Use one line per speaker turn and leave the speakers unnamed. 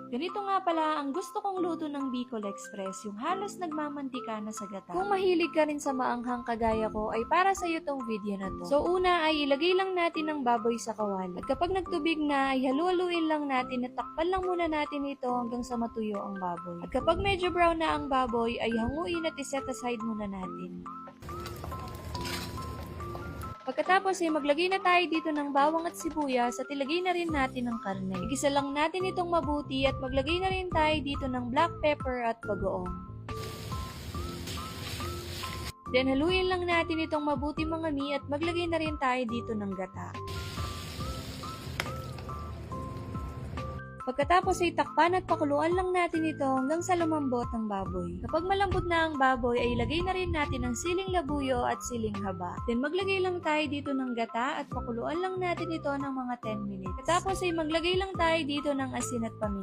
Ganito nga pala ang gusto kong luto ng Bicol Express, yung halos nagmamantika na sa gata. Kung mahilig ka rin sa maanghang kagaya ko, ay para sa iyo tong video na to. So una ay ilagay lang natin ang baboy sa kawali. At kapag nagtubig na, ay halu-haluin lang natin at takpan lang muna natin ito hanggang sa matuyo ang baboy. At kapag medyo brown na ang baboy, ay hanguin at iset aside muna natin. Pagkatapos ay maglagay na tayo dito ng bawang at sibuyas at ilagay na rin natin ang karne. Igisa lang natin itong mabuti at maglagay na rin tayo dito ng black pepper at bagoong. Then haluin lang natin itong mabuti mga mi at maglagay na rin tayo dito ng gata. Pagkatapos ay takpan at pakuluan lang natin ito hanggang sa lumambot ang baboy. Kapag malambot na ang baboy ay ilagay na rin natin ang siling labuyo at siling haba. Then maglagay lang tayo dito ng gata at pakuluan lang natin ito ng mga 10 minutes. Pagkatapos ay maglagay lang tayo dito ng asin at paminta.